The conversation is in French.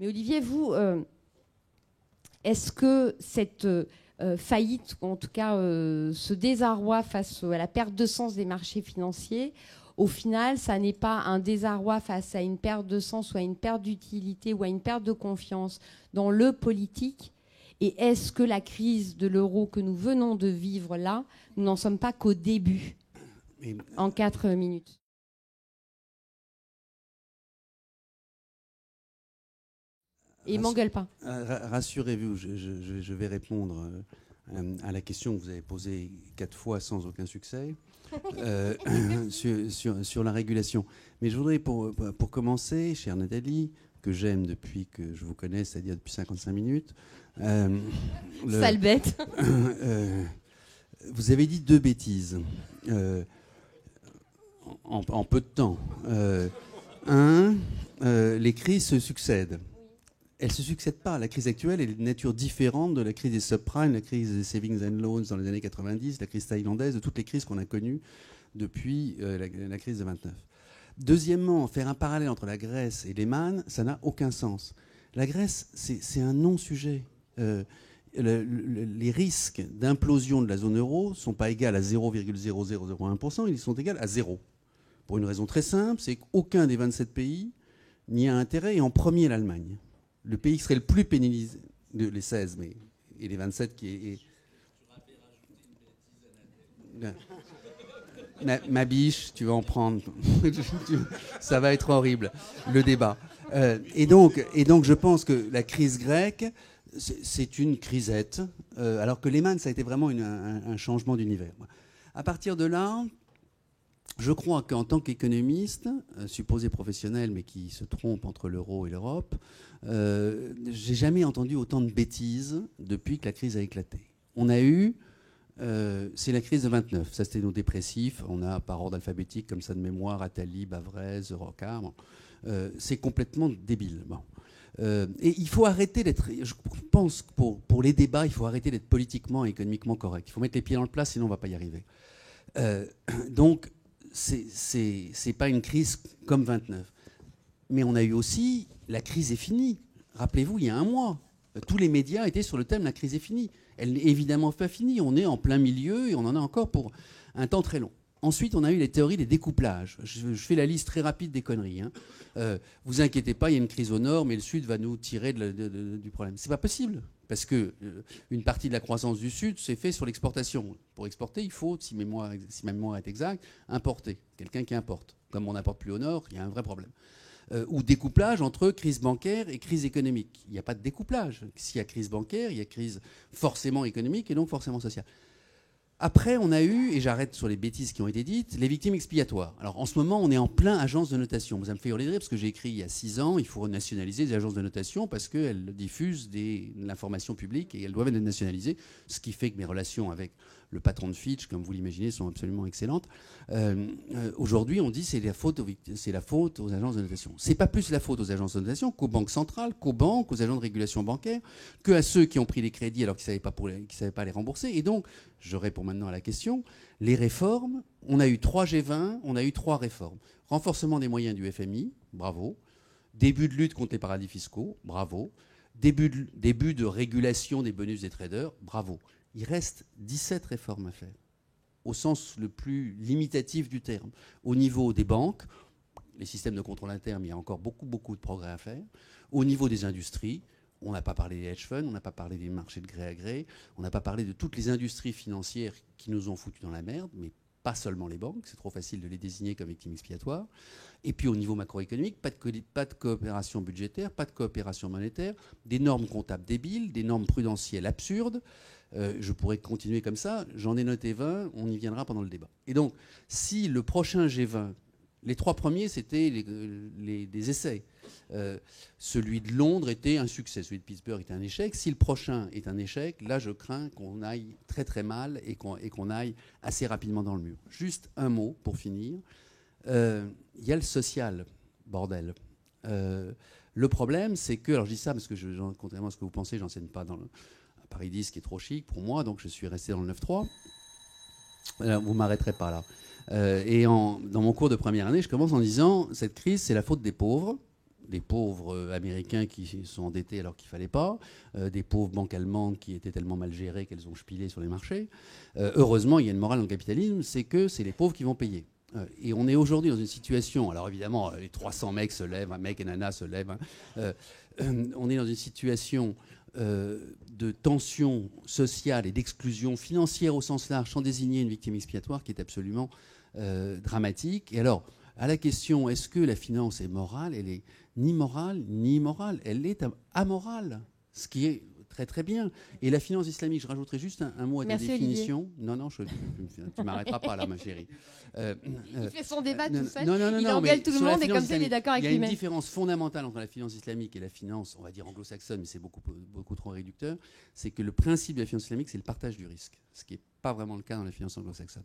Mais Olivier, vous, est-ce que cette faillite, ou en tout cas ce désarroi face à la perte de sens des marchés financiers, au final, ça n'est pas un désarroi face à une perte de sens ou à une perte d'utilité ou à une perte de confiance dans le politique? Et est-ce que la crise de l'euro que nous venons de vivre là, nous n'en sommes pas qu'au début? En 4 minutes. Et m'engueule pas. Rassurez-vous, je vais répondre à la question que vous avez posée 4 fois sans aucun succès sur la régulation. Mais je voudrais, pour commencer, chère Nathalie, que j'aime depuis que je vous connais, c'est-à-dire depuis 55 minutes. Sale bête. Vous avez dit 2 bêtises en peu de temps. Les crises se succèdent. Elles ne se succèdent pas. La crise actuelle est de nature différente de la crise des subprimes, la crise des savings and loans dans les années 90, la crise thaïlandaise, de toutes les crises qu'on a connues depuis la crise de 29. Deuxièmement, faire un parallèle entre la Grèce et Lehman, ça n'a aucun sens. La Grèce, c'est un non-sujet. Les risques d'implosion de la zone euro ne sont pas égaux à 0,0001%, ils sont égaux à 0. Pour une raison très simple, c'est qu'aucun des 27 pays n'y a intérêt, et en premier l'Allemagne. Le pays qui serait le plus pénalisé, les 16, mais, et les 27 qui est... Ma biche, tu vas en prendre. Ça va être horrible, le débat. Et donc, je pense que la crise grecque, c'est une crisette, alors que Lehman, ça a été vraiment un changement d'univers. À partir de là, je crois qu'en tant qu'économiste, supposé professionnel, mais qui se trompe entre l'euro et l'Europe, j'ai jamais entendu autant de bêtises depuis que la crise a éclaté. On a eu, c'est la crise de 29, ça c'était nos dépressifs, on a par ordre alphabétique comme ça de mémoire, Attali, Bavrez, Rocard, bon. C'est complètement débile. Bon. Et il faut arrêter d'être, je pense que pour les débats, il faut arrêter d'être politiquement et économiquement correct. Il faut mettre les pieds dans le plat, sinon on ne va pas y arriver. Donc, c'est pas une crise comme 29. Mais on a eu aussi, la crise est finie. Rappelez-vous, il y a un mois, tous les médias étaient sur le thème la crise est finie. Elle n'est évidemment pas finie. On est en plein milieu et on en a encore pour un temps très long. Ensuite, on a eu les théories des découplages. Je fais la liste très rapide des conneries. Vous inquiétez pas, il y a une crise au nord, mais le sud va nous tirer du problème. C'est pas possible, parce que une partie de la croissance du sud, c'est fait sur l'exportation. Pour exporter, il faut, si ma mémoire est exacte, importer. Quelqu'un qui importe. Comme on n'importe plus au nord, il y a un vrai problème. Ou découplage entre crise bancaire et crise économique. Il n'y a pas de découplage. S'il y a crise bancaire, il y a crise forcément économique et donc forcément sociale. Après, on a eu, et j'arrête sur les bêtises qui ont été dites, les victimes expiatoires. Alors en ce moment, on est en plein agence de notation. Ça me fait hurler de rire parce que j'ai écrit il y a 6 ans, il faut renationaliser les agences de notation parce qu'elles diffusent de l'information publique et elles doivent être nationalisées, ce qui fait que mes relations avec le patron de Fitch, comme vous l'imaginez, sont absolument excellentes. Aujourd'hui, on dit que c'est la faute aux agences de notation. C'est pas plus la faute aux agences de notation qu'aux banques centrales, qu'aux banques, aux agents de régulation bancaire, qu'à ceux qui ont pris les crédits alors qu'ils ne savaient pas les rembourser. Et donc, je réponds maintenant à la question, les réformes, on a eu 3 G20, on a eu 3 réformes. Renforcement des moyens du FMI, bravo. Début de lutte contre les paradis fiscaux, bravo. Début de régulation des bonus des traders, bravo. Il reste 17 réformes à faire, au sens le plus limitatif du terme. Au niveau des banques, les systèmes de contrôle interne, il y a encore beaucoup de progrès à faire. Au niveau des industries, on n'a pas parlé des hedge funds, on n'a pas parlé des marchés de gré à gré, on n'a pas parlé de toutes les industries financières qui nous ont foutus dans la merde, mais pas seulement les banques, c'est trop facile de les désigner comme victimes expiatoires. Et puis au niveau macroéconomique, pas de coopération budgétaire, pas de coopération monétaire, des normes comptables débiles, des normes prudentielles absurdes. Je pourrais continuer comme ça, j'en ai noté 20, on y viendra pendant le débat. Et donc, si le prochain G20, les 3 premiers, c'était des essais. Celui de Londres était un succès, celui de Pittsburgh était un échec. Si le prochain est un échec, là, je crains qu'on aille très très mal et qu'on aille assez rapidement dans le mur. Juste un mot pour finir. Il y a le social, bordel. Le problème, c'est que, alors je dis ça parce que, contrairement à ce que vous pensez, j'enseigne pas dans à Paris 10, qui est trop chic pour moi, donc je suis resté dans le 9-3. Alors, vous ne m'arrêterez pas là. Et dans mon cours de première année, je commence en disant cette crise, c'est la faute des pauvres. des pauvres américains qui sont endettés alors qu'il ne fallait pas, des pauvres banques allemandes qui étaient tellement mal gérées qu'elles ont spilé sur les marchés. Heureusement, il y a une morale dans le capitalisme, c'est que c'est les pauvres qui vont payer. Et on est aujourd'hui dans une situation, alors évidemment, les 300 mecs se lèvent, un mec et nana se lèvent, on est dans une situation de tension sociale et d'exclusion financière au sens large, sans désigner une victime expiatoire, qui est absolument dramatique. Et alors, à la question, est-ce que la finance est morale? Elle est ni morale, ni immorale. Elle est amorale, ce qui est très très bien. Et la finance islamique, je rajouterai juste un mot à ta définition. Olivier. Non, tu m'arrêteras pas là, ma chérie. Il fait son débat tout seul. Non, il engueule tout le monde et comme ça, il est d'accord avec lui-même. Il y a une différence fondamentale entre la finance islamique et la finance, on va dire anglo-saxonne, mais c'est beaucoup trop réducteur. C'est que le principe de la finance islamique, c'est le partage du risque, ce qui n'est pas vraiment le cas dans la finance anglo-saxonne.